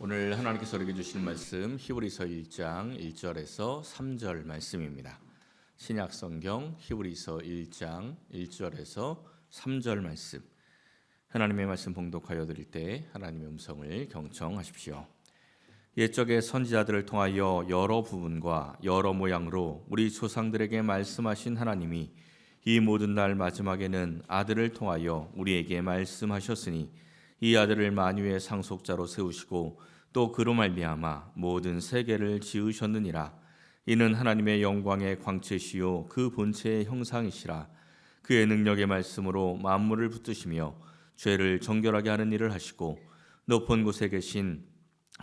오늘 하나님께서 우리에게 주신 말씀 히브리서 1장 1절에서 3절 말씀입니다. 신약 성경 히브리서 1장 1절에서 3절 말씀. 하나님의 말씀 봉독하여 드릴 때 하나님의 음성을 경청하십시오. 옛적의 선지자들을 통하여 여러 부분과 여러 모양으로 우리 조상들에게 말씀하신 하나님이 이 모든 날 마지막에는 아들을 통하여 우리에게 말씀하셨으니 이 아들을 만유의 상속자로 세우시고 또 그로 말미암아 모든 세계를 지으셨느니라. 이는 하나님의 영광의 광채시요 그 본체의 형상이시라. 그의 능력의 말씀으로 만물을 붙드시며 죄를 정결하게 하는 일을 하시고 높은 곳에 계신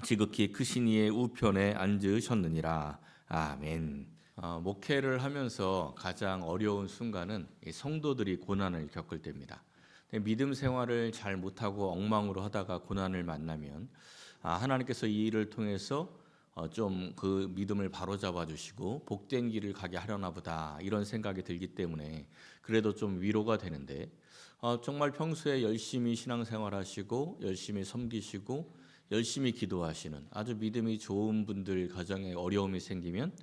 지극히 크신 이의 우편에 앉으셨느니라. 아멘. 목회를 하면서 가장 어려운 순간은 성도들이 고난을 겪을 때입니다. 믿음 생활을 잘 못하고 엉망으로 하다가 고난을 만나면 하나님께서 이 일을 통해서 좀 그 믿음을 바로잡아 주시고 복된 길을 가게 하려나 보다 이런 생각이 들기 때문에 그래도 좀 위로가 되는데 정말 평소에 열심히 신앙생활 하시고 열심히 섬기시고 열심히 기도하시는 아주 믿음이 좋은 분들 가정에 어려움이 생기면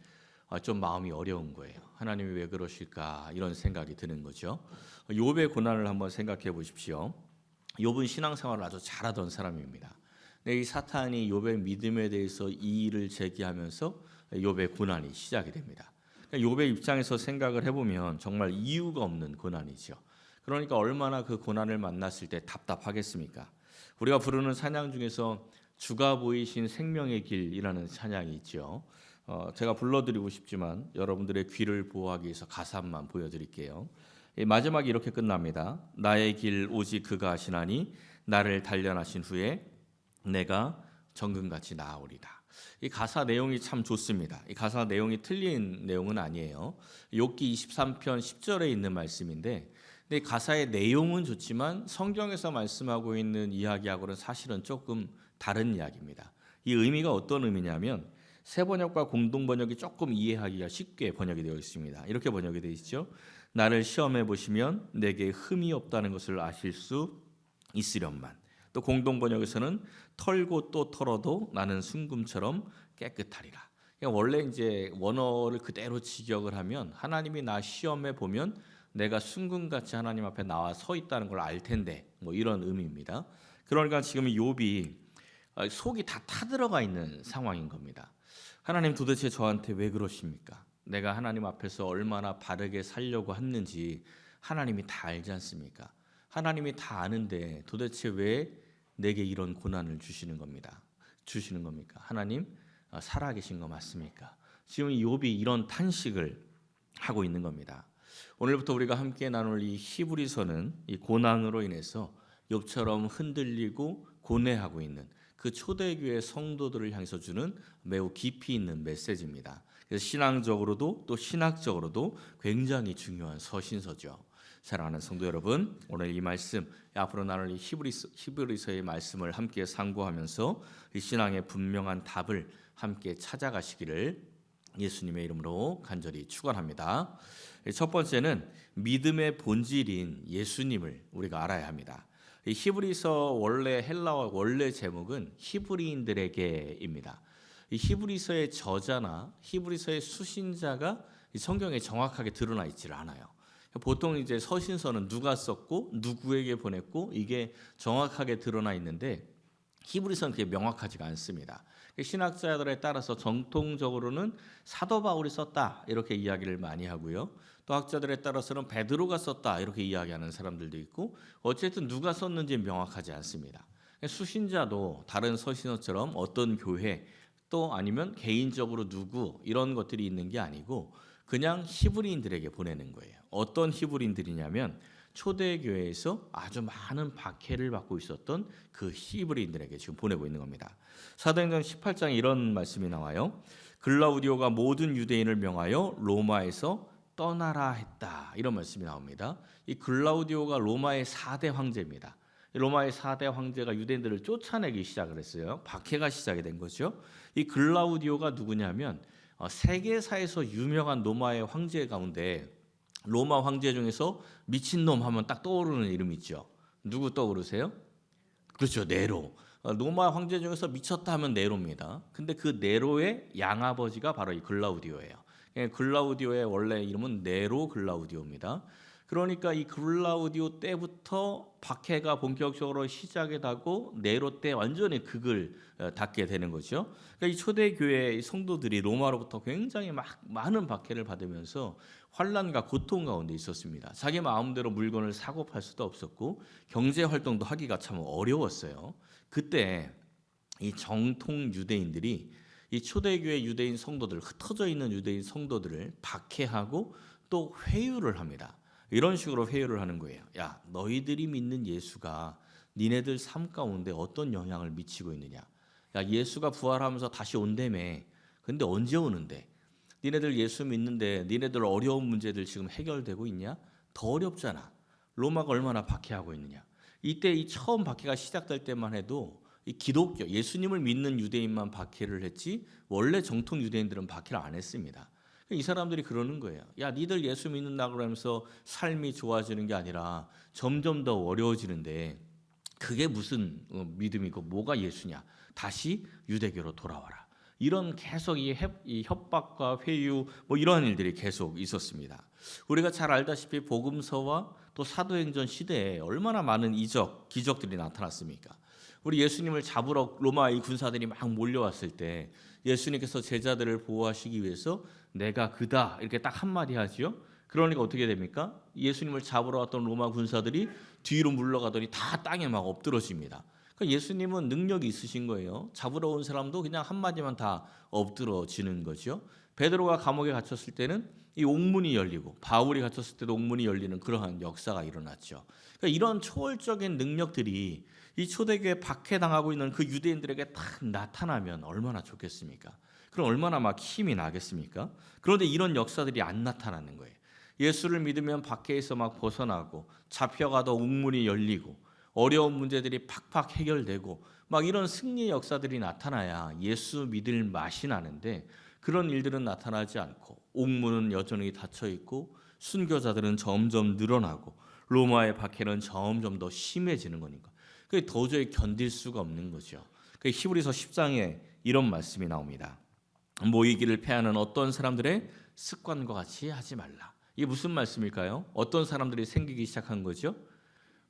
좀 마음이 어려운 거예요. 하나님이 왜 그러실까 이런 생각이 드는 거죠. 욥의 고난을 한번 생각해 보십시오. 욥은 신앙생활을 아주 잘하던 사람입니다. 이 사탄이 욥의 믿음에 대해서 이의를 제기하면서 욥의 고난이 시작이 됩니다. 욥의 입장에서 생각을 해보면 정말 이유가 없는 고난이죠. 그러니까 얼마나 그 고난을 만났을 때 답답하겠습니까? 우리가 부르는 찬양 중에서 주가 보이신 생명의 길이라는 찬양이 있죠. 제가 불러드리고 싶지만 여러분들의 귀를 보호하기 위해서 가사만 보여드릴게요. 마지막이 이렇게 끝납니다. 나의 길 오직 그가 하시나니 나를 단련하신 후에 내가 정금같이 나아오리라. 이 가사 내용이 참 좋습니다. 이 가사 내용이 틀린 내용은 아니에요. 욥기 23편 10절에 있는 말씀인데 근데 가사의 내용은 좋지만 성경에서 말씀하고 있는 이야기하고는 사실은 조금 다른 이야기입니다. 이 의미가 어떤 의미냐면 새 번역과 공동 번역이 조금 이해하기가 쉽게 번역이 되어 있습니다. 이렇게 번역이 되어 있죠. 나를 시험해 보시면 내게 흠이 없다는 것을 아실 수 있으련만. 또 공동 번역에서는 털고 또 털어도 나는 순금처럼 깨끗하리라. 그러니까 원래 이제 원어를 그대로 직역을 하면 하나님이 나 시험해 보면 내가 순금같이 하나님 앞에 나와 서 있다는 걸 알 텐데 뭐 이런 의미입니다. 그러니까 지금 욥이 속이 다 타들어가 있는 상황인 겁니다. 하나님 도대체 저한테 왜 그러십니까? 내가 하나님 앞에서 얼마나 바르게 살려고 했는지 하나님이 다 알지 않습니까? 하나님이 다 아는데 도대체 왜 내게 이런 고난을 주시는 겁니다. 주시는 겁니까? 하나님 살아계신 거 맞습니까? 지금 욥이 이런 탄식을 하고 있는 겁니다. 오늘부터 우리가 함께 나눌 이 히브리서는 이 고난으로 인해서 욥처럼 흔들리고 고뇌하고 있는 그 초대교회 성도들을 향해서 주는 매우 깊이 있는 메시지입니다. 그래서 신앙적으로도 또 신학적으로도 굉장히 중요한 서신서죠. 사랑하는 성도 여러분, 오늘 이 말씀, 앞으로 나눌 이 히브리서의 말씀을 함께 상고하면서 이 신앙의 분명한 답을 함께 찾아가시기를 예수님의 이름으로 간절히 축원합니다. 첫 번째는 믿음의 본질인 예수님을 우리가 알아야 합니다. 이 히브리서 원래 헬라어 원래 제목은 히브리인들에게입니다. 이 히브리서의 저자나 히브리서의 수신자가 이 성경에 정확하게 드러나 있지를 않아요. 보통 이제 서신서는 누가 썼고 누구에게 보냈고 이게 정확하게 드러나 있는데 히브리서는 그게 명확하지가 않습니다. 신학자들에 따라서 정통적으로는 사도 바울이 썼다 이렇게 이야기를 많이 하고요. 또 학자들에 따라서는 베드로가 썼다 이렇게 이야기하는 사람들도 있고 어쨌든 누가 썼는지 명확하지 않습니다. 수신자도 다른 서신서처럼 어떤 교회 또 아니면 개인적으로 누구 이런 것들이 있는 게 아니고 그냥 히브리인들에게 보내는 거예요. 어떤 히브리인들이냐면 초대교회에서 아주 많은 박해를 받고 있었던 그 히브리인들에게 지금 보내고 있는 겁니다. 사도행전 18장에 이런 말씀이 나와요. 글라우디오가 모든 유대인을 명하여 로마에서 떠나라 했다. 이런 말씀이 나옵니다. 이 글라우디오가 로마의 4대 황제입니다. 로마의 4대 황제가 유대인들을 쫓아내기 시작을 했어요. 박해가 시작이 된 거죠. 이 글라우디오가 누구냐면 세계사에서 유명한 로마의 황제 가운데 로마 황제 중에서 미친놈 하면 딱 떠오르는 이름이 있죠. 누구 떠오르세요? 그렇죠. 네로. 로마 황제 중에서 미쳤다 하면 네로입니다. 근데 그 네로의 양아버지가 바로 이 글라우디오예요. 글라우디오의 원래 이름은 네로 글라우디오입니다. 그러니까 이 글라우디오 때부터 박해가 본격적으로 시작이 되고 네로 때 완전히 극을 닫게 되는 거죠. 그러니까 이 초대교회 성도들이 로마로부터 굉장히 많은 박해를 받으면서 환난과 고통 가운데 있었습니다. 자기 마음대로 물건을 사고 팔 수도 없었고 경제 활동도 하기가 참 어려웠어요. 그때 이 정통 유대인들이 이 초대교회 유대인 성도들, 흩어져 있는 유대인 성도들을 박해하고 또 회유를 합니다. 이런 식으로 회유를 하는 거예요. 야, 너희들이 믿는 예수가 니네들 삶 가운데 어떤 영향을 미치고 있느냐. 야, 예수가 부활하면서 다시 온다며. 근데 언제 오는데? 니네들 예수 믿는데 니네들 어려운 문제들 지금 해결되고 있냐? 더 어렵잖아. 로마가 얼마나 박해하고 있느냐. 이때 이 처음 박해가 시작될 때만 해도 이 기독교, 예수님을 믿는 유대인만 박해를 했지 원래 정통 유대인들은 박해를 안 했습니다. 이 사람들이 그러는 거예요. 야, 니들 예수 믿는다 그러면서 삶이 좋아지는 게 아니라 점점 더 어려워지는데 그게 무슨 믿음이고 뭐가 예수냐? 다시 유대교로 돌아와라. 이런 계속 이 협박과 회유 이러한 일들이 계속 있었습니다. 우리가 잘 알다시피 복음서와 또 사도행전 시대에 얼마나 많은 이적, 기적들이 나타났습니까? 우리 예수님을 잡으러 로마의 군사들이 막 몰려왔을 때 예수님께서 제자들을 보호하시기 위해서 내가 그다 이렇게 딱 한마디 하지요. 그러니까 어떻게 됩니까? 예수님을 잡으러 왔던 로마 군사들이 뒤로 물러가더니 다 땅에 막 엎드러집니다. 그러니까 예수님은 능력이 있으신 거예요. 잡으러 온 사람도 그냥 한마디만 다 엎드러지는 거죠. 베드로가 감옥에 갇혔을 때는 이 옥문이 열리고 바울이 갇혔을 때도 옥문이 열리는 그러한 역사가 일어났죠. 그러니까 이런 초월적인 능력들이 이 초대교회 박해당하고 있는 그 유대인들에게 딱 나타나면 얼마나 좋겠습니까? 그럼 얼마나 막 힘이 나겠습니까? 그런데 이런 역사들이 안 나타나는 거예요. 예수를 믿으면 박해에서 막 벗어나고 잡혀가도 옥문이 열리고 어려운 문제들이 팍팍 해결되고 막 이런 승리의 역사들이 나타나야 예수 믿을 맛이 나는데 그런 일들은 나타나지 않고 옥문은 여전히 닫혀 있고 순교자들은 점점 늘어나고 로마의 박해는 점점 더 심해지는 거니까 그게 도저히 견딜 수가 없는 거죠. 그 히브리서 10장에 이런 말씀이 나옵니다. 모이기를 패하는 어떤 사람들의 습관과 같이 하지 말라. 이게 무슨 말씀일까요? 어떤 사람들이 생기기 시작한 거죠?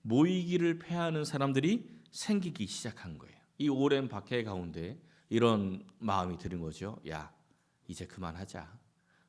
모이기를 패하는 사람들이 생기기 시작한 거예요. 이 오랜 박해 가운데 이런 마음이 드는 거죠. 야, 이제 그만하자.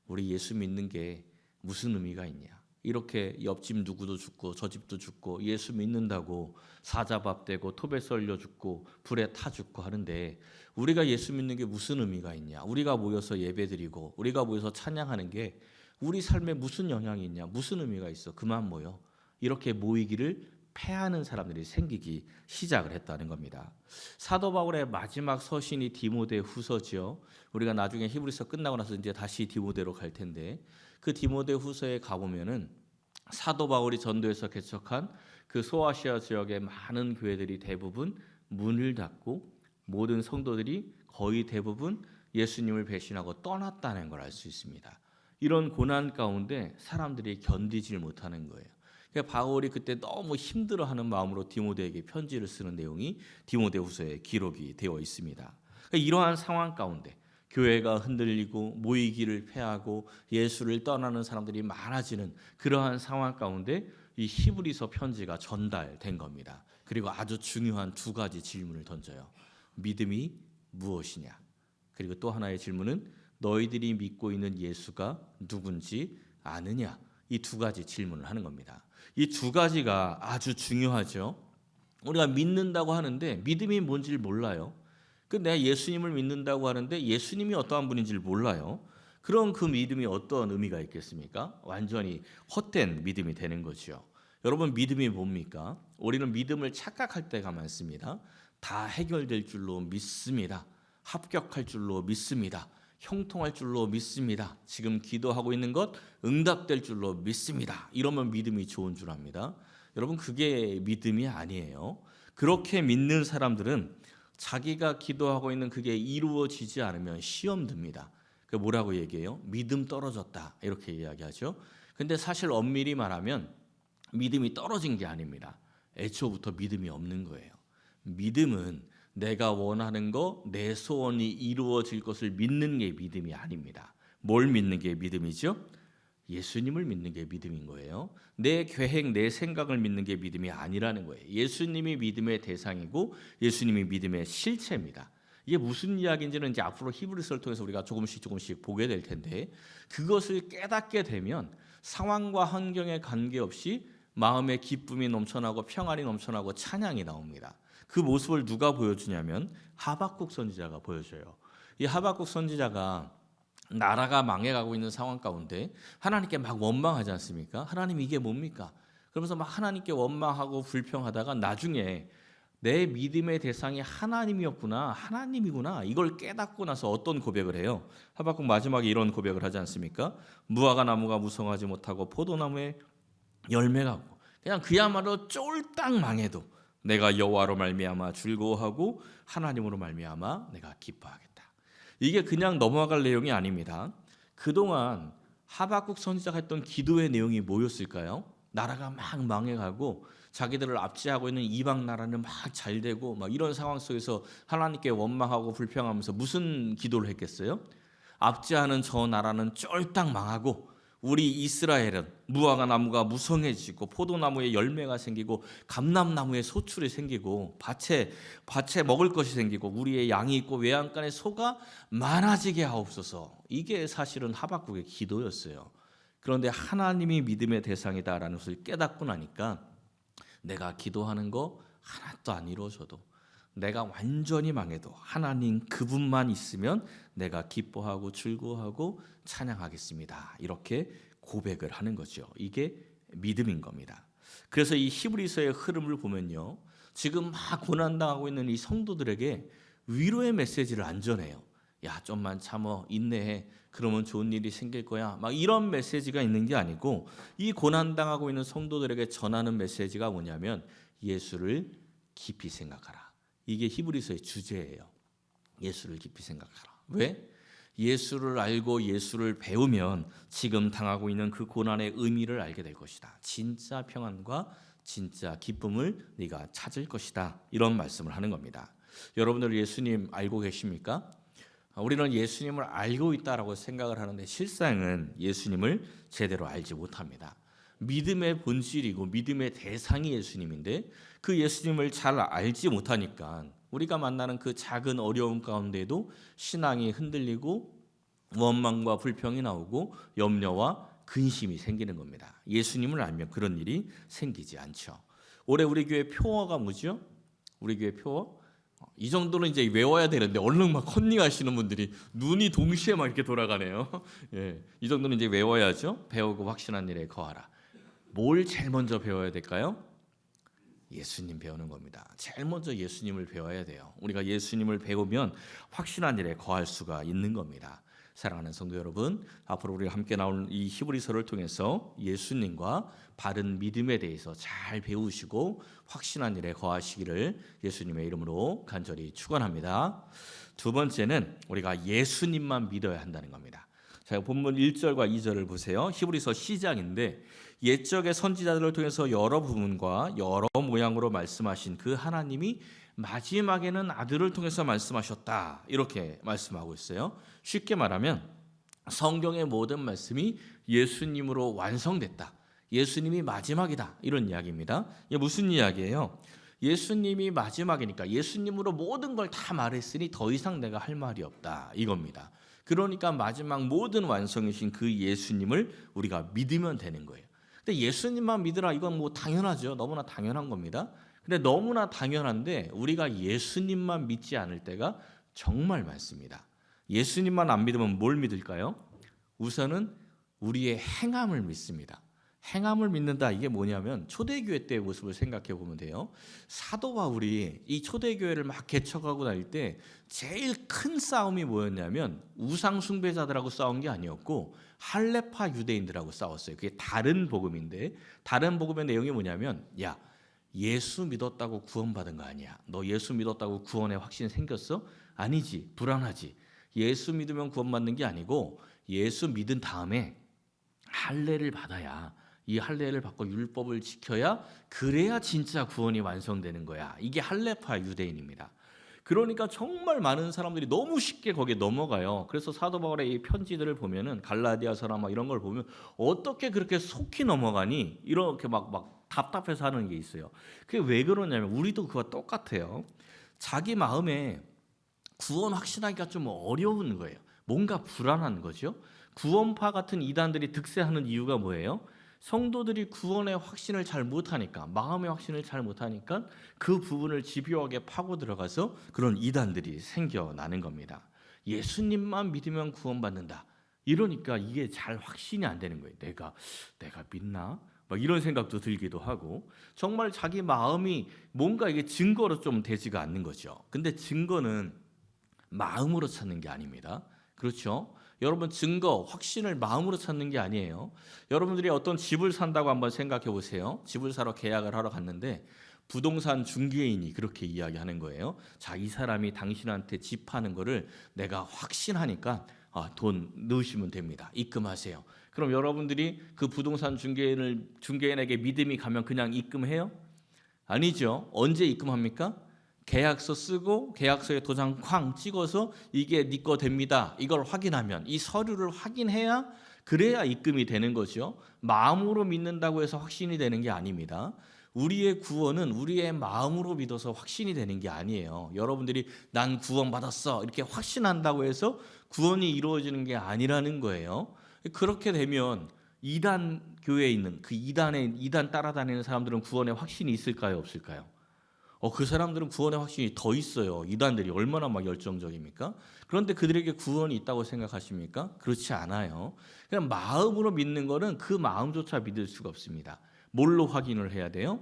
우리 예수 믿는 게 무슨 의미가 있냐. 이렇게 옆집 누구도 죽고 저 집도 죽고 예수 믿는다고 사자밥 되고 톱에 썰려 죽고 불에 타 죽고 하는데 우리가 예수 믿는 게 무슨 의미가 있냐. 우리가 모여서 예배드리고 우리가 모여서 찬양하는 게 우리 삶에 무슨 영향이 있냐. 무슨 의미가 있어. 그만 모여. 이렇게 모이기를 패하는 사람들이 생기기 시작을 했다는 겁니다. 사도 바울의 마지막 서신이 디모데후서지요. 우리가 나중에 히브리서 끝나고 나서 이제 다시 디모데로 갈 텐데 그 디모데후서에 가보면은 사도 바울이 전도해서 개척한 그 소아시아 지역의 많은 교회들이 대부분 문을 닫고 모든 성도들이 거의 대부분 예수님을 배신하고 떠났다는 걸 알 수 있습니다. 이런 고난 가운데 사람들이 견디질 못하는 거예요. 그러니까 바울이 그때 너무 힘들어하는 마음으로 디모데에게 편지를 쓰는 내용이 디모데후서에 기록이 되어 있습니다. 그러니까 이러한 상황 가운데 교회가 흔들리고 모이기를 패하고 예수를 떠나는 사람들이 많아지는 그러한 상황 가운데 이 히브리서 편지가 전달된 겁니다. 그리고 아주 중요한 두 가지 질문을 던져요. 믿음이 무엇이냐? 그리고 또 하나의 질문은 너희들이 믿고 있는 예수가 누군지 아느냐? 이 두 가지 질문을 하는 겁니다. 이 두 가지가 아주 중요하죠. 우리가 믿는다고 하는데 믿음이 뭔지를 몰라요. 내가 예수님을 믿는다고 하는데 예수님이 어떠한 분인지를 몰라요. 그럼 그 믿음이 어떤 의미가 있겠습니까? 완전히 헛된 믿음이 되는 거죠. 여러분 믿음이 뭡니까? 우리는 믿음을 착각할 때가 많습니다. 다 해결될 줄로 믿습니다. 합격할 줄로 믿습니다. 형통할 줄로 믿습니다. 지금 기도하고 있는 것 응답될 줄로 믿습니다. 이러면 믿음이 좋은 줄 압니다. 여러분 그게 믿음이 아니에요. 그렇게 믿는 사람들은 자기가 기도하고 있는 그게 이루어지지 않으면 시험 듭니다. 그 뭐라고 얘기해요? 믿음 떨어졌다 이렇게 이야기하죠. 근데 사실 엄밀히 말하면 믿음이 떨어진 게 아닙니다. 애초부터 믿음이 없는 거예요. 믿음은 내가 원하는 거, 내 소원이 이루어질 것을 믿는 게 믿음이 아닙니다. 뭘 믿는 게 믿음이죠? 예수님을 믿는 게 믿음인 거예요. 내 계획, 내 생각을 믿는 게 믿음이 아니라는 거예요. 예수님이 믿음의 대상이고 예수님이 믿음의 실체입니다. 이게 무슨 이야기인지는 이제 앞으로 히브리서를 통해서 우리가 조금씩 보게 될 텐데, 그것을 깨닫게 되면 상황과 환경에 관계없이 마음의 기쁨이 넘쳐나고 평안이 넘쳐나고 찬양이 나옵니다. 그 모습을 누가 보여주냐면 하박국 선지자가 보여줘요. 이 하박국 선지자가 나라가 망해가고 있는 상황 가운데 하나님께 막 원망하지 않습니까? 하나님 이게 뭡니까? 그러면서 막 하나님께 원망하고 불평하다가 나중에 내 믿음의 대상이 하나님이었구나, 하나님이구나, 이걸 깨닫고 나서 어떤 고백을 해요? 하박국 마지막에 이런 고백을 하지 않습니까? 무화과 나무가 무성하지 못하고 포도나무에 열매가 없고 그냥 그야말로 쫄딱 망해도 내가 여호와로 말미암아 즐거워하고 하나님으로 말미암아 내가 기뻐하겠다. 이게 그냥 넘어갈 내용이 아닙니다. 그동안 하박국 선지자가 했던 기도의 내용이 뭐였을까요? 나라가 막 망해가고 자기들을 압제하고 있는 이방 나라는 막 잘되고 막 이런 상황 속에서 하나님께 원망하고 불평하면서 무슨 기도를 했겠어요? 압제하는 저 나라는 쫄딱 망하고 우리 이스라엘은 무화과 나무가 무성해지고 포도나무에 열매가 생기고 감람나무에 소출이 생기고 밭에 먹을 것이 생기고 우리의 양이 있고 외양간에 소가 많아지게 하옵소서. 이게 사실은 하박국의 기도였어요. 그런데 하나님이 믿음의 대상이다라는 것을 깨닫고 나니까 내가 기도하는 거 하나도 안 이루어져도, 내가 완전히 망해도 하나님 그분만 있으면 내가 기뻐하고 즐거워하고 찬양하겠습니다. 이렇게 고백을 하는 거죠. 이게 믿음인 겁니다. 그래서 이 히브리서의 흐름을 보면요, 지금 막 고난당하고 있는 이 성도들에게 위로의 메시지를 안 전해요. 야, 좀만 참어, 인내해, 그러면 좋은 일이 생길 거야, 막 이런 메시지가 있는 게 아니고, 이 고난당하고 있는 성도들에게 전하는 메시지가 뭐냐면 예수를 깊이 생각하라. 이게 히브리서의 주제예요. 예수를 깊이 생각하라. 왜? 예수를 알고 예수를 배우면 지금 당하고 있는 그 고난의 의미를 알게 될 것이다. 진짜 평안과 진짜 기쁨을 네가 찾을 것이다. 이런 말씀을 하는 겁니다. 여러분들 예수님 알고 계십니까? 우리는 예수님을 알고 있다라고 생각을 하는데 실상은 예수님을 제대로 알지 못합니다. 믿음의 본질이고 믿음의 대상이 예수님인데 그 예수님을 잘 알지 못하니까 우리가 만나는 그 작은 어려움 가운데도 신앙이 흔들리고 원망과 불평이 나오고 염려와 근심이 생기는 겁니다. 예수님을 알면 그런 일이 생기지 않죠. 올해 우리 교회 표어가 뭐죠? 우리 교회 표어? 이 정도는 이제 외워야 되는데 얼른 막 컨닝하시는 분들이 눈이 동시에 막 이렇게 돌아가네요. 예, 이 정도는 이제 외워야죠. 배우고 확신한 일에 거하라. 뭘 제일 먼저 배워야 될까요? 예수님 배우는 겁니다. 제일 먼저 예수님을 배워야 돼요. 우리가 예수님을 배우면 확신한 일에 거할 수가 있는 겁니다. 사랑하는 성도 여러분, 앞으로 우리가 함께 나올 이 히브리서를 통해서 예수님과 바른 믿음에 대해서 잘 배우시고 확신한 일에 거하시기를 예수님의 이름으로 간절히 축원합니다. 두 번째는 우리가 예수님만 믿어야 한다는 겁니다. 자, 본문 1절과 2절을 보세요. 히브리서 시작인데 옛적의 선지자들을 통해서 여러 부분과 여러 모양으로 말씀하신 그 하나님이 마지막에는 아들을 통해서 말씀하셨다. 이렇게 말씀하고 있어요. 쉽게 말하면 성경의 모든 말씀이 예수님으로 완성됐다. 예수님이 마지막이다. 이런 이야기입니다. 이게 무슨 이야기예요? 예수님이 마지막이니까 예수님으로 모든 걸 다 말했으니 더 이상 내가 할 말이 없다. 이겁니다. 그러니까 마지막 모든 완성이신 그 예수님을 우리가 믿으면 되는 거예요. 근데 예수님만 믿으라, 이건 뭐 당연하죠. 너무나 당연한 겁니다. 근데 너무나 당연한데 우리가 예수님만 믿지 않을 때가 정말 많습니다. 예수님만 안 믿으면 뭘 믿을까요? 우선은 우리의 행함을 믿습니다. 행함을 믿는다, 이게 뭐냐면 초대교회 때의 모습을 생각해 보면 돼요. 사도 바울이 이 초대교회를 막 개척하고 다닐 때 제일 큰 싸움이 뭐였냐면 우상 숭배자들하고 싸운 게 아니었고 할레파 유대인들하고 싸웠어요. 그게 다른 복음인데, 다른 복음의 내용이 뭐냐면, 야, 예수 믿었다고 구원받은 거 아니야. 너 예수 믿었다고 구원의 확신 생겼어? 아니지. 불안하지. 예수 믿으면 구원받는 게 아니고 예수 믿은 다음에 할례를 받아야, 이 할례를 받고 율법을 지켜야, 그래야 진짜 구원이 완성되는 거야. 이게 할레파 유대인입니다. 그러니까 정말 많은 사람들이 너무 쉽게 거기에 넘어가요. 그래서 사도 바울의 이 편지들을 보면은 갈라디아서나 막 이런 걸 보면 어떻게 그렇게 속히 넘어가니? 이렇게 막 답답해서 하는 게 있어요. 그게 왜 그러냐면 우리도 그와 똑같아요. 자기 마음에 구원 확신하기가 좀 어려운 거예요. 뭔가 불안한 거죠. 구원파 같은 이단들이 득세하는 이유가 뭐예요? 성도들이 구원의 확신을 잘 못하니까, 마음의 확신을 잘 못하니까 그 부분을 집요하게 파고 들어가서 그런 이단들이 생겨나는 겁니다. 예수님만 믿으면 구원받는다. 이러니까 이게 잘 확신이 안 되는 거예요. 내가 믿나? 막 이런 생각도 들기도 하고, 정말 자기 마음이 뭔가 이게 증거로 좀 되지가 않는 거죠. 근데 증거는 마음으로 찾는 게 아닙니다. 그렇죠? 여러분, 증거, 확신을 마음으로 찾는 게 아니에요. 여러분들이 어떤 집을 산다고 한번 생각해 보세요. 집을 사러 계약을 하러 갔는데 부동산 중개인이 그렇게 이야기하는 거예요. 자, 이 사람이 당신한테 집 파는 거를 내가 확신하니까 돈 넣으시면 됩니다. 입금하세요. 그럼 여러분들이 그 부동산 중개인에게 믿음이 가면 그냥 입금해요? 아니죠. 언제 입금합니까? 계약서 쓰고 계약서에 도장 쾅 찍어서 이게 네 거 됩니다. 이걸 확인하면, 이 서류를 확인해야, 그래야 입금이 되는 거죠. 마음으로 믿는다고 해서 확신이 되는 게 아닙니다. 우리의 구원은 우리의 마음으로 믿어서 확신이 되는 게 아니에요. 여러분들이 난 구원받았어 이렇게 확신한다고 해서 구원이 이루어지는 게 아니라는 거예요. 그렇게 되면 이단 교회에 있는 그 이단 따라다니는 사람들은 구원의 확신이 있을까요, 없을까요? 그 사람들은 구원의 확신이 더 있어요. 이단들이 얼마나 막 열정적입니까? 그런데 그들에게 구원이 있다고 생각하십니까? 그렇지 않아요. 그냥 마음으로 믿는 거는 그 마음조차 믿을 수가 없습니다. 뭘로 확인을 해야 돼요?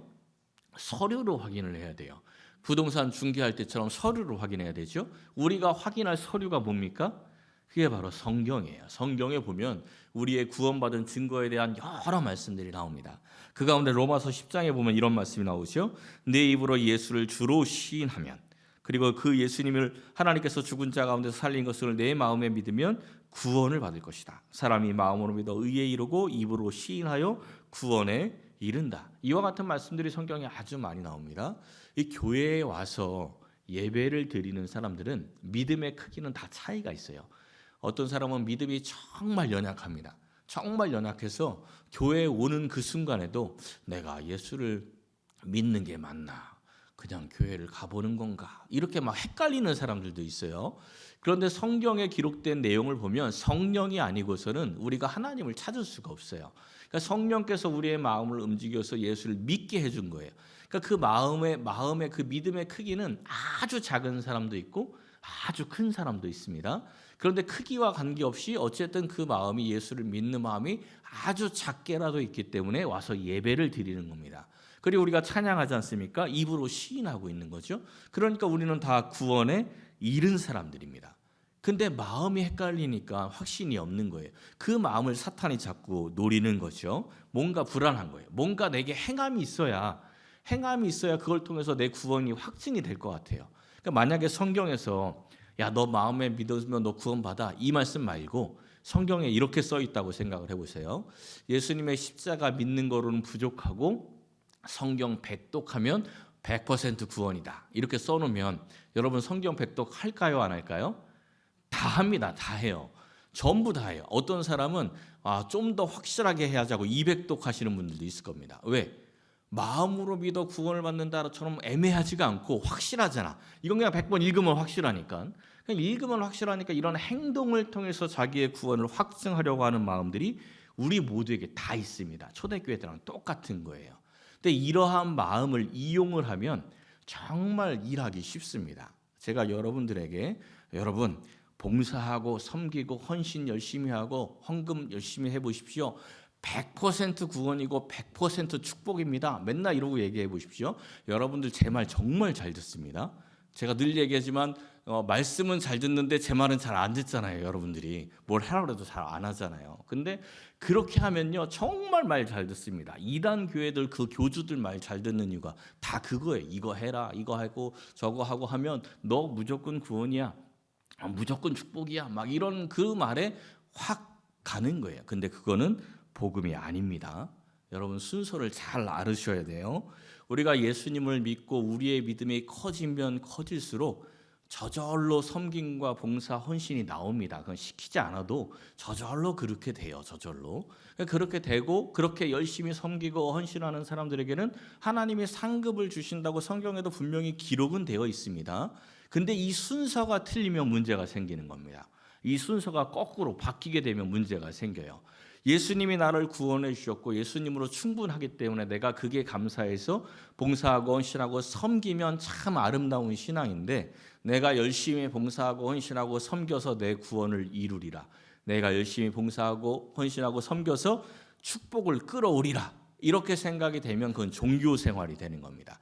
서류로 확인을 해야 돼요. 부동산 중개할 때처럼 서류로 확인해야 되죠. 우리가 확인할 서류가 뭡니까? 그게 바로 성경이에요. 성경에 보면 우리의 구원받은 증거에 대한 여러 말씀들이 나옵니다. 그 가운데 로마서 10장에 보면 이런 말씀이 나오죠. 내 입으로 예수를 주로 시인하면, 그리고 그 예수님을 하나님께서 죽은 자 가운데서 살린 것을 내 마음에 믿으면 구원을 받을 것이다. 사람이 마음으로 믿어 의에 이르고 입으로 시인하여 구원에 이른다. 이와 같은 말씀들이 성경에 아주 많이 나옵니다. 이 교회에 와서 예배를 드리는 사람들은 믿음의 크기는 다 차이가 있어요. 어떤 사람은 믿음이 정말 연약합니다. 정말 연약해서 교회에 오는 그 순간에도 내가 예수를 믿는 게 맞나? 그냥 교회를 가보는 건가? 이렇게 막 헷갈리는 사람들도 있어요. 그런데 성경에 기록된 내용을 보면 성령이 아니고서는 우리가 하나님을 찾을 수가 없어요. 그러니까 성령께서 우리의 마음을 움직여서 예수를 믿게 해준 거예요. 그러니까 그 마음의 그 믿음의 크기는 아주 작은 사람도 있고 아주 큰 사람도 있습니다. 그런데 크기와 관계없이 어쨌든 그 마음이, 예수를 믿는 마음이 아주 작게라도 있기 때문에 와서 예배를 드리는 겁니다. 그리고 우리가 찬양하지 않습니까? 입으로 시인하고 있는 거죠. 그러니까 우리는 다 구원에 이른 사람들입니다. 근데 마음이 헷갈리니까 확신이 없는 거예요. 그 마음을 사탄이 자꾸 노리는 거죠. 뭔가 불안한 거예요. 뭔가 내게 행함이 있어야 그걸 통해서 내 구원이 확증이 될 것 같아요. 그러니까 만약에 성경에서 야, 너 마음에 믿으면 너 구원받아, 이 말씀 말고 성경에 이렇게 써 있다고 생각을 해보세요. 예수님의 십자가 믿는 거로는 부족하고 성경 백독하면 100% 구원이다, 이렇게 써놓으면 여러분 성경 백독 할까요, 안 할까요? 다 합니다. 다 해요. 전부 다 해요. 어떤 사람은 좀 더 확실하게 해야자고 200독 하시는 분들도 있을 겁니다. 왜? 마음으로 믿어 구원을 받는다처럼 애매하지가 않고 확실하잖아. 이건 그냥 100번 읽으면 확실하니까. 그냥 읽으면 확실하니까 이런 행동을 통해서 자기의 구원을 확증하려고 하는 마음들이 우리 모두에게 다 있습니다. 초대교회들랑 똑같은 거예요. 근데 이러한 마음을 이용을 하면 정말 일하기 쉽습니다. 제가 여러분들에게 여러분 봉사하고 섬기고 헌신 열심히 하고 헌금 열심히 해보십시오. 100% 구원이고 100% 축복입니다. 맨날 이러고 얘기해 보십시오. 여러분들 제 말 정말 잘 듣습니다. 제가 늘 얘기하지만 말씀은 잘 듣는데 제 말은 잘 안 듣잖아요. 여러분들이 뭘 하라고 해도 잘 안 하잖아요. 근데 그렇게 하면요 정말 말 잘 듣습니다. 이단 교회들 그 교주들 말 잘 듣는 이유가 다 그거예요. 이거 해라, 이거 하고 저거 하고 하면 너 무조건 구원이야, 무조건 축복이야, 막 이런 그 말에 확 가는 거예요. 근데 그거는 복음이 아닙니다. 여러분 순서를 잘 알으셔야 돼요. 우리가 예수님을 믿고 우리의 믿음이 커지면 커질수록 저절로 섬김과 봉사, 헌신이 나옵니다. 그건 시키지 않아도 저절로 그렇게 돼요. 저절로. 그렇게 되고 그렇게 열심히 섬기고 헌신하는 사람들에게는 하나님이 상급을 주신다고 성경에도 분명히 기록은 되어 있습니다. 근데 이 순서가 틀리면 문제가 생기는 겁니다. 이 순서가 거꾸로 바뀌게 되면 문제가 생겨요. 예수님이 나를 구원해 주셨고 예수님으로 충분하기 때문에 내가 그게 감사해서 봉사하고 헌신하고 섬기면 참 아름다운 신앙인데, 내가 열심히 봉사하고 헌신하고 섬겨서 내 구원을 이루리라, 내가 열심히 봉사하고 헌신하고 섬겨서 축복을 끌어오리라, 이렇게 생각이 되면 그건 종교 생활이 되는 겁니다.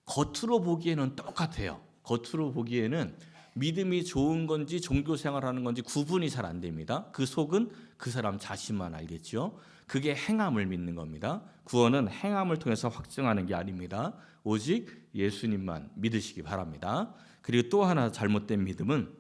겉으로 보기에는 똑같아요. 겉으로 보기에는 믿음이 좋은 건지 종교 생활하는 건지 구분이 잘 안 됩니다. 그 속은 그 사람 자신만 알겠죠. 그게 행함을 믿는 겁니다. 구원은 행함을 통해서 확증하는 게 아닙니다. 오직 예수님만 믿으시기 바랍니다. 그리고 또 하나 잘못된 믿음은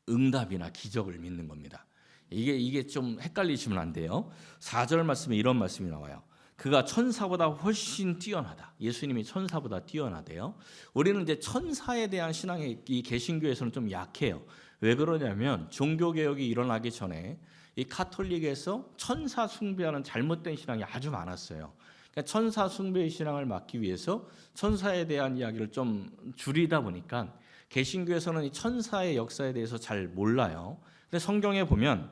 응답이나 기적을 믿는 겁니다. 이게 좀 헷갈리시면 안 돼요. 4절 말씀에 이런 말씀이 나와요. 그가 천사보다 훨씬 뛰어나다. 예수님이 천사보다 뛰어나대요. 우리는 이제 천사에 대한 신앙이 이 개신교에서는 좀 약해요. 왜 그러냐면 종교개혁이 일어나기 전에 이 카톨릭에서 천사 숭배하는 잘못된 신앙이 아주 많았어요. 그러니까 천사 숭배의 신앙을 막기 위해서 천사에 대한 이야기를 좀 줄이다 보니까 개신교에서는 이 천사의 역사에 대해서 잘 몰라요. 근데 성경에 보면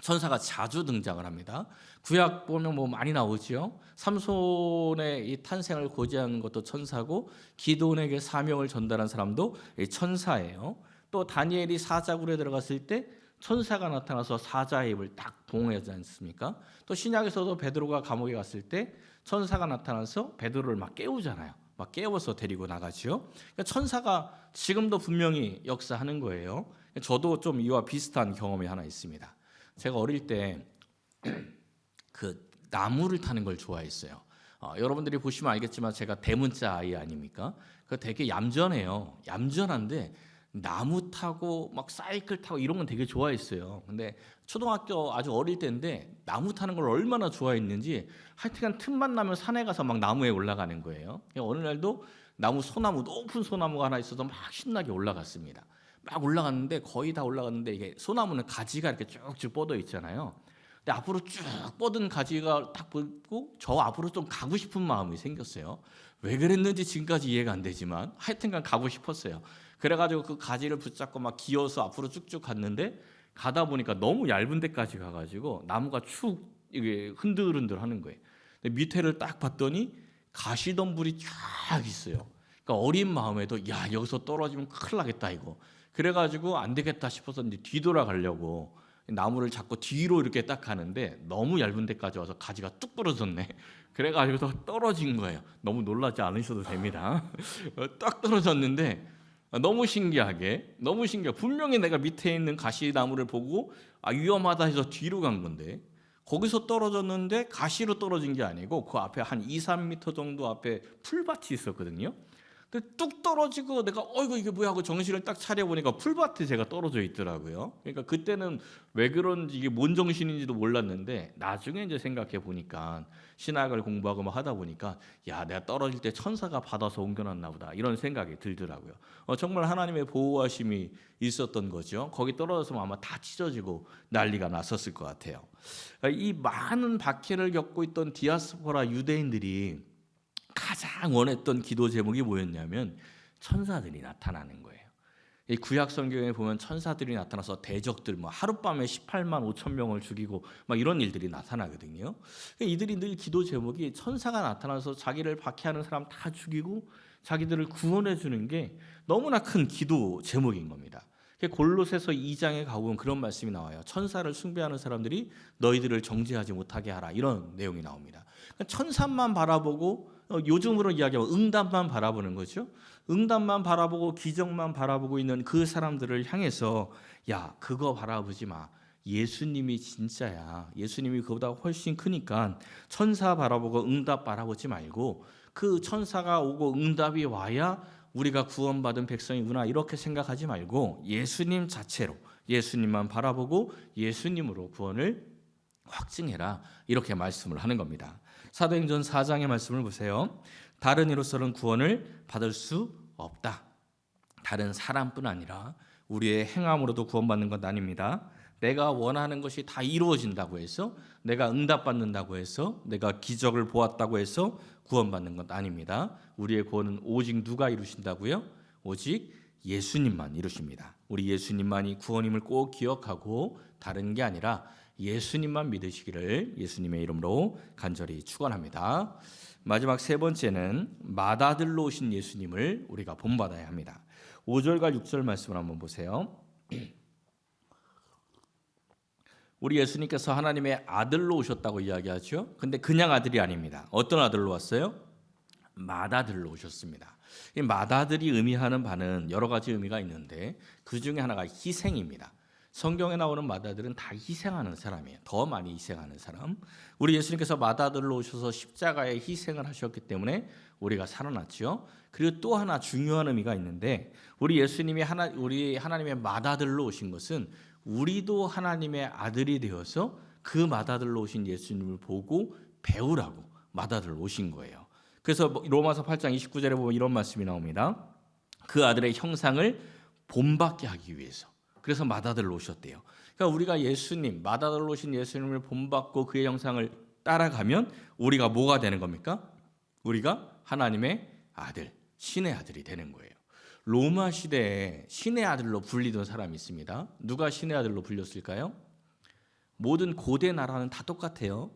천사가 자주 등장을 합니다. 구약 보면 뭐 많이 나오죠. 삼손의 이 탄생을 고지하는 것도 천사고, 기드온에게 사명을 전달한 사람도 천사예요. 또 다니엘이 사자굴에 들어갔을 때 천사가 나타나서 사자의 입을 딱 봉해하지 않습니까? 또 신약에서도 베드로가 감옥에 갔을 때 천사가 나타나서 베드로를 막 깨우잖아요. 막 깨워서 데리고 나가죠. 그러니까 천사가 지금도 분명히 역사하는 거예요. 저도 좀 이와 비슷한 경험이 하나 있습니다. 제가 어릴 때 그 나무를 타는 걸 좋아했어요. 여러분들이 보시면 알겠지만 제가 대문자 아이 아닙니까? 그 되게 얌전해요. 얌전한데 나무 타고 막 사이클 타고 이런 건 되게 좋아했어요. 근데 초등학교 아주 어릴 때인데 나무 타는 걸 얼마나 좋아했는지 하여튼간 틈만 나면 산에 가서 막 나무에 올라가는 거예요. 어느 날도 소나무, 높은 소나무가 하나 있어서 막 신나게 올라갔습니다. 막 올라갔는데 거의 다 올라갔는데 이게 소나무는 가지가 이렇게 쭉쭉 뻗어 있잖아요. 근데 앞으로 쭉 뻗은 가지가 딱 보고 저 앞으로 좀 가고 싶은 마음이 생겼어요. 왜 그랬는지 지금까지 이해가 안 되지만 하여튼간 가고 싶었어요. 그래가지고 그 가지를 붙잡고 막 기어서 앞으로 쭉쭉 갔는데 가다 보니까 너무 얇은 데까지 가가지고 나무가 축 이게 흔들흔들 하는 거예요. 근데 밑에를 딱 봤더니 가시덤불이 쫙 있어요. 그러니까 어린 마음에도 야 여기서 떨어지면 큰일 나겠다 이거. 그래가지고 안 되겠다 싶어서 이제 뒤돌아가려고 나무를 잡고 뒤로 이렇게 딱 가는데 너무 얇은 데까지 와서 가지가 뚝 부러졌네. 그래가지고 떨어진 거예요. 너무 놀라지 않으셔도 됩니다. 딱 떨어졌는데 너무 신기하게 분명히 내가 밑에 있는 가시나무를 보고 위험하다 해서 뒤로 간 건데 거기서 떨어졌는데 가시로 떨어진 게 아니고 그 앞에 한 2, 3m 정도 앞에 풀밭이 있었거든요. 근데 뚝 떨어지고 내가 이게 뭐야 하고 정신을 딱 차려보니까 풀밭에 제가 떨어져 있더라고요. 그러니까 그때는 왜 그런지 이게 뭔 정신인지도 몰랐는데 나중에 이제 생각해 보니까 신학을 공부하고 막 하다 보니까 야 내가 떨어질 때 천사가 받아서 옮겨놨나 보다 이런 생각이 들더라고요. 정말 하나님의 보호하심이 있었던 거죠. 거기 떨어졌으면 아마 다 찢어지고 난리가 났었을 것 같아요. 이 많은 박해를 겪고 있던 디아스포라 유대인들이 가장 원했던 기도 제목이 뭐였냐면 천사들이 나타나는 거예요. 이 구약 성경에 보면 천사들이 나타나서 대적들 하룻밤에 18만 5천 명을 죽이고 막 이런 일들이 나타나거든요. 이들이 늘 기도 제목이 천사가 나타나서 자기를 박해하는 사람 다 죽이고 자기들을 구원해 주는 게 너무나 큰 기도 제목인 겁니다. 골로새서 2장에 가보면 그런 말씀이 나와요. 천사를 숭배하는 사람들이 너희들을 정죄하지 못하게 하라 이런 내용이 나옵니다. 천사만 바라보고 요즘으로 이야기하면 응답만 바라보는 거죠. 응답만 바라보고 기적만 바라보고 있는 그 사람들을 향해서 야 그거 바라보지 마. 예수님이 진짜야. 예수님이 그보다 훨씬 크니까 천사 바라보고 응답 바라보지 말고 그 천사가 오고 응답이 와야 우리가 구원받은 백성이구나 이렇게 생각하지 말고 예수님 자체로 예수님만 바라보고 예수님으로 구원을 확증해라 이렇게 말씀을 하는 겁니다. 사도행전 4장의 말씀을 보세요. 다른 이로서는 구원을 받을 수 없다. 다른 사람뿐 아니라 우리의 행함으로도 구원받는 것 아닙니다. 내가 원하는 것이 다 이루어진다고 해서, 내가 응답받는다고 해서, 내가 기적을 보았다고 해서 구원받는 것 아닙니다. 우리의 구원은 오직 누가 이루신다고요? 오직 예수님만 이루십니다. 우리 예수님만이 구원임을 꼭 기억하고 다른 게 아니라 예수님만 믿으시기를 예수님의 이름으로 간절히 축원합니다. 마지막 세 번째는 맏아들로 오신 예수님을 우리가 본받아야 합니다. 5절과 6절 말씀을 한번 보세요. 우리 예수님께서 하나님의 아들로 오셨다고 이야기하죠. 근데 그냥 아들이 아닙니다. 어떤 아들로 왔어요? 맏아들로 오셨습니다. 이 맏아들이 의미하는 바는 여러 가지 의미가 있는데 그 중에 하나가 희생입니다. 성경에 나오는 맏아들은 다 희생하는 사람이에요. 더 많이 희생하는 사람. 우리 예수님께서 맏아들로 오셔서 십자가에 희생을 하셨기 때문에 우리가 살아났죠. 그리고 또 하나 중요한 의미가 있는데 우리 예수님이 우리 하나님의 맏아들로 오신 것은 우리도 하나님의 아들이 되어서 그 맏아들로 오신 예수님을 보고 배우라고 맏아들로 오신 거예요. 그래서 로마서 8장 29절에 보면 이런 말씀이 나옵니다. 그 아들의 형상을 본받게 하기 위해서. 그래서 맏아들로 오셨대요. 그러니까 우리가 예수님, 맏아들로 오신 예수님을 본받고 그의 형상을 따라가면 우리가 뭐가 되는 겁니까? 우리가 하나님의 아들, 신의 아들이 되는 거예요. 로마 시대에 신의 아들로 불리던 사람이 있습니다. 누가 신의 아들로 불렸을까요? 모든 고대 나라는 다 똑같아요.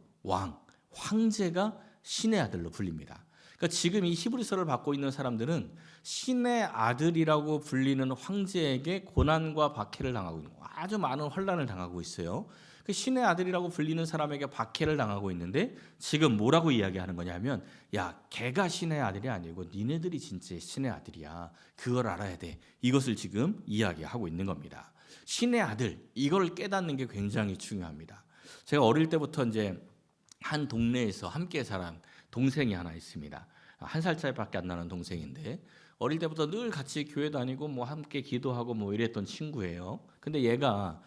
황제가 신의 아들로 불립니다. 그러니까 지금 이 히브리서를 받고 있는 사람들은 신의 아들이라고 불리는 황제에게 고난과 박해를 당하고 있는 거예요. 아주 많은 환난을 당하고 있어요. 그 신의 아들이라고 불리는 사람에게 박해를 당하고 있는데 지금 뭐라고 이야기하는 거냐면 야, 걔가 신의 아들이 아니고 니네들이 진짜 신의 아들이야. 그걸 알아야 돼. 이것을 지금 이야기하고 있는 겁니다. 신의 아들, 이걸 깨닫는 게 굉장히 중요합니다. 제가 어릴 때부터 이제 한 동네에서 함께 자란 동생이 하나 있습니다. 1살 차이밖에 안 나는 동생인데 어릴 때부터 늘 같이 교회 다니고 뭐 함께 기도하고 뭐 이랬던 친구예요. 근데 얘가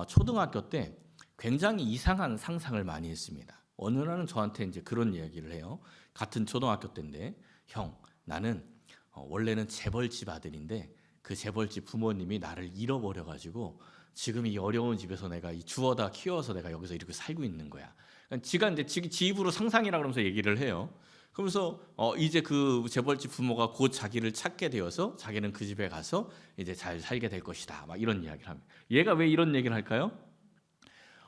초등학교 때 굉장히 이상한 상상을 많이 했습니다. 어느 날은 저한테 이제 그런 이야기를 해요. 같은 초등학교 때인데 형, 나는 원래는 재벌집 아들인데 그 재벌집 부모님이 나를 잃어버려가지고 지금 이 어려운 집에서 내가 이 주워다 키워서 내가 여기서 이렇게 살고 있는 거야. 지가 이제 지 입으로 상상이라 그러면서 얘기를 해요. 그러면서 이제 그 재벌집 부모가 곧 자기를 찾게 되어서 자기는 그 집에 가서 이제 잘 살게 될 것이다. 막 이런 이야기를 합니다. 얘가 왜 이런 얘기를 할까요?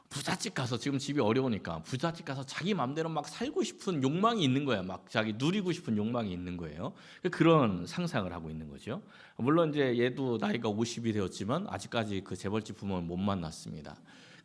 부잣집 가서 지금 집이 어려우니까 부잣집 가서 자기 마음대로 막 살고 싶은 욕망이 있는 거야. 막 자기 누리고 싶은 욕망이 있는 거예요. 그런 상상을 하고 있는 거죠. 물론 이제 얘도 나이가 50이 되었지만 아직까지 그 재벌집 부모는 못 만났습니다.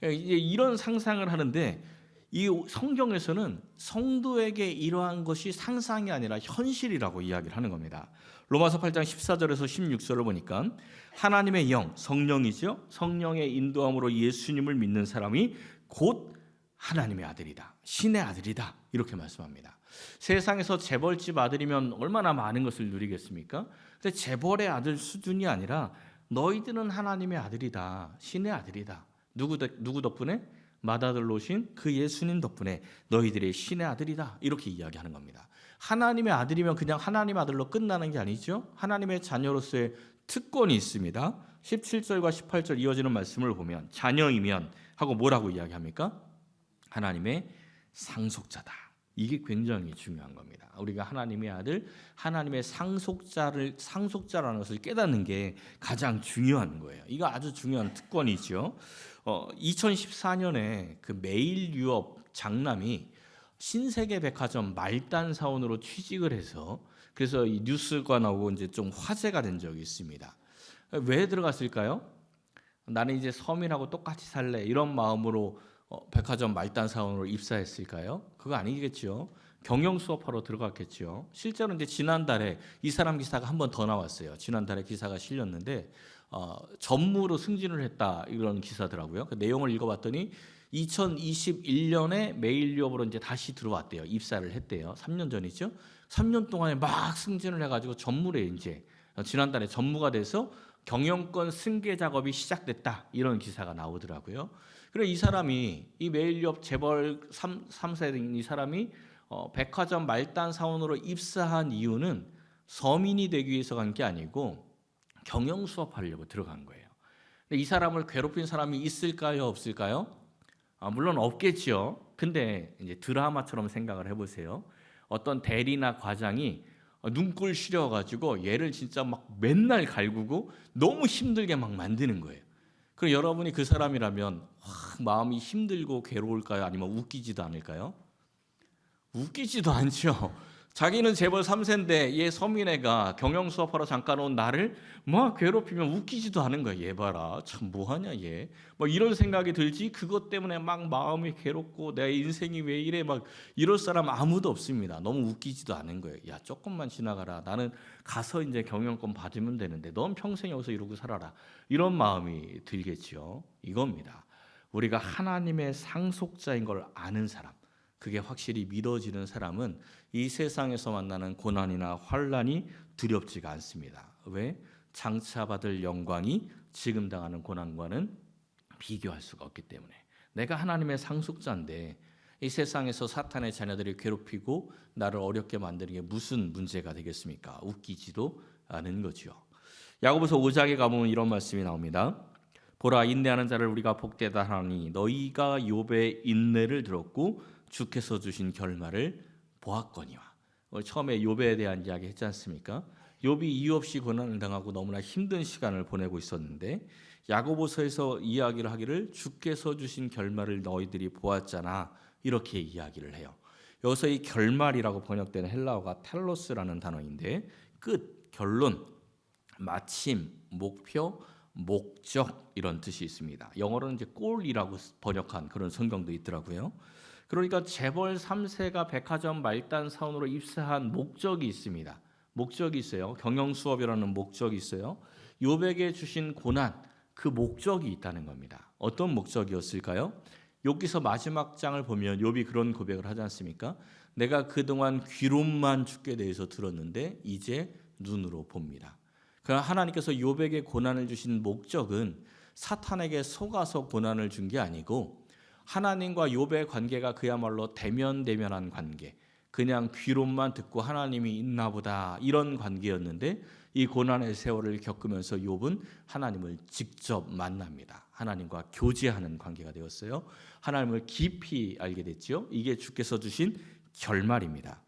이제 이런 상상을 하는데 이 성경에서는 성도에게 이러한 것이 상상이 아니라 현실이라고 이야기를 하는 겁니다. 로마서 8장 14절에서 16절을 보니까 하나님의 영, 성령이죠. 성령의 인도함으로 예수님을 믿는 사람이 곧 하나님의 아들이다. 신의 아들이다. 이렇게 말씀합니다. 세상에서 재벌집 아들이면 얼마나 많은 것을 누리겠습니까? 근데 재벌의 아들 수준이 아니라 너희들은 하나님의 아들이다. 신의 아들이다. 누구 덕분에? 맏아들로 오신 그 예수님 덕분에 너희들의 신의 아들이다. 이렇게 이야기하는 겁니다. 하나님의 아들이면 그냥 하나님 아들로 끝나는 게 아니죠. 하나님의 자녀로서의 특권이 있습니다. 17절과 18절 이어지는 말씀을 보면 자녀이면 하고 뭐라고 이야기합니까? 하나님의 상속자다. 이게 굉장히 중요한 겁니다. 우리가 하나님의 아들, 하나님의 상속자라는 것을 깨닫는 게 가장 중요한 거예요. 이거 아주 중요한 특권이죠. 2014년에 그 메일 유업 장남이 신세계 백화점 말단 사원으로 취직을 해서 그래서 이 뉴스가 나오고 이제 좀 화제가 된 적이 있습니다. 왜 들어갔을까요? 나는 이제 서민하고 똑같이 살래 이런 마음으로 백화점 말단 사원으로 입사했을까요? 그거 아니겠죠. 경영 수업하러 들어갔겠죠. 실제로 이제 지난달에 이 사람 기사가 한 번 더 나왔어요. 지난달에 기사가 실렸는데 전무로 승진을 했다 이런 기사더라고요. 그 내용을 읽어봤더니 2021년에 메일 유업으로 이제 다시 들어왔대요. 입사를 했대요. 3년 전이죠. 3년 동안에 막 승진을 해가지고 전무에 이제 지난달에 전무가 돼서 경영권 승계 작업이 시작됐다 이런 기사가 나오더라고요. 그래서 이 사람이 이 메일 유업 재벌 3세인 이 사람이 백화점 말단 사원으로 입사한 이유는 서민이 되기 위해서 간 게 아니고 경영 수업하려고 들어간 거예요. 근데 이 사람을 괴롭힌 사람이 있을까요, 없을까요? 물론 없겠죠. 근데 이제 드라마처럼 생각을 해보세요. 어떤 대리나 과장이 눈꼴 시려가지고 얘를 진짜 막 맨날 갈구고 너무 힘들게 막 만드는 거예요. 그럼 여러분이 그 사람이라면 마음이 힘들고 괴로울까요? 아니면 웃기지도 않을까요? 웃기지도 않죠. 자기는 재벌 3세인데 얘 서민애가 경영 수업하러 잠깐 온 나를 막 괴롭히면 웃기지도 않은 거야. 얘 봐라, 참 뭐하냐 얘. 뭐 이런 생각이 들지. 그것 때문에 막 마음이 괴롭고 내 인생이 왜 이래 막 이럴 사람 아무도 없습니다. 너무 웃기지도 않은 거예요. 야, 조금만 지나가라. 나는 가서 이제 경영권 받으면 되는데 넌 평생 여기서 이러고 살아라. 이런 마음이 들겠죠. 이겁니다. 우리가 하나님의 상속자인 걸 아는 사람, 그게 확실히 믿어지는 사람은 이 세상에서 만나는 고난이나 환난이 두렵지가 않습니다. 왜? 장차 받을 영광이 지금 당하는 고난과는 비교할 수가 없기 때문에. 내가 하나님의 상속자인데 이 세상에서 사탄의 자녀들이 괴롭히고 나를 어렵게 만드는 게 무슨 문제가 되겠습니까? 웃기지도 않은 거죠. 야고보서 5장에 가보면 이런 말씀이 나옵니다. 보라, 인내하는 자를 우리가 복되다 하니 너희가 욥의 인내를 들었고 주께서 주신 결말을 보았거니와. 처음에 욥에 대한 이야기 했지 않습니까? 욥이 이유 없이 고난을 당하고 너무나 힘든 시간을 보내고 있었는데 야고보서에서 이야기를 하기를 주께서 주신 결말을 너희들이 보았잖아, 이렇게 이야기를 해요. 여기서 이 결말이라고 번역되는 헬라어가 텔로스라는 단어인데 끝, 결론, 마침, 목표, 목적 이런 뜻이 있습니다. 영어로는 이제 골이라고 번역한 그런 성경도 있더라고요. 그러니까 재벌 3세가 백화점 말단 사원으로 입사한 목적이 있습니다. 목적이 있어요. 경영 수업이라는 목적이 있어요. 욥에게 주신 고난, 그 목적이 있다는 겁니다. 어떤 목적이었을까요? 욥기서 마지막 장을 보면 욥이 그런 고백을 하지 않습니까? 내가 그동안 귀로만 주께 대해서 들었는데 이제 눈으로 봅니다. 그러나 하나님께서 욥에게 고난을 주신 목적은 사탄에게 속아서 고난을 준 게 아니고 하나님과 욥의 관계가 그야말로 대면대면한 관계, 그냥 귀로만 듣고 하나님이 있나 보다 이런 관계였는데 이 고난의 세월을 겪으면서 욥은 하나님을 직접 만납니다. 하나님과 교제하는 관계가 되었어요. 하나님을 깊이 알게 됐죠. 이게 주께서 주신 결말입니다.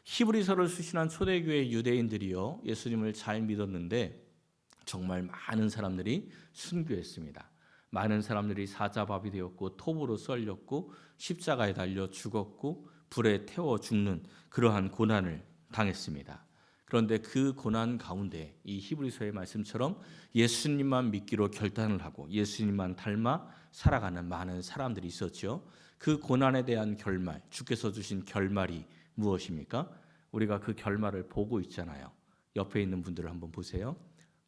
히브리서를 수신한 초대교회 유대인들이요, 예수님을 잘 믿었는데 정말 많은 사람들이 순교했습니다. 많은 사람들이 사자밥이 되었고 톱으로 썰렸고 십자가에 달려 죽었고 불에 태워 죽는 그러한 고난을 당했습니다. 그런데 그 고난 가운데 이 히브리서의 말씀처럼 예수님만 믿기로 결단을 하고 예수님만 닮아 살아가는 많은 사람들이 있었죠. 그 고난에 대한 결말, 주께서 주신 결말이 무엇입니까? 우리가 그 결말을 보고 있잖아요. 옆에 있는 분들을 한번 보세요.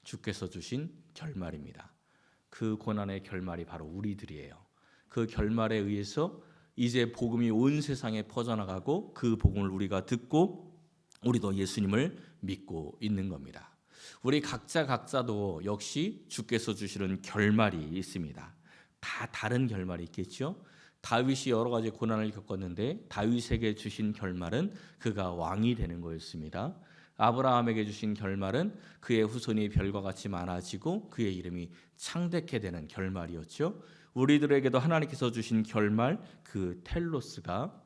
주께서 주신 결말입니다. 그 고난의 결말이 바로 우리들이에요. 그 결말에 의해서 이제 복음이 온 세상에 퍼져나가고 그 복음을 우리가 듣고 우리도 예수님을 믿고 있는 겁니다. 우리 각자도 역시 주께서 주시는 결말이 있습니다. 다 다른 결말이 있겠죠. 다윗이 여러 가지 고난을 겪었는데 다윗에게 주신 결말은 그가 왕이 되는 거였습니다. 아브라함에게 주신 결말은 그의 후손이 별과 같이 많아지고 그의 이름이 창대케 되는 결말이었죠. 우리들에게도 하나님께서 주신 결말, 그 텔로스가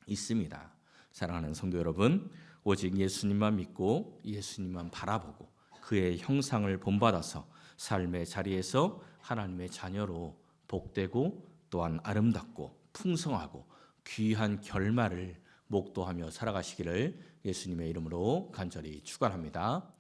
있습니다. 사랑하는 성도 여러분, 오직 예수님만 믿고 예수님만 바라보고 그의 형상을 본받아서 삶의 자리에서 하나님의 자녀로 복되고 또한 아름답고 풍성하고 귀한 결말을 목도하며 살아가시기를 예수님의 이름으로 간절히 축원합니다.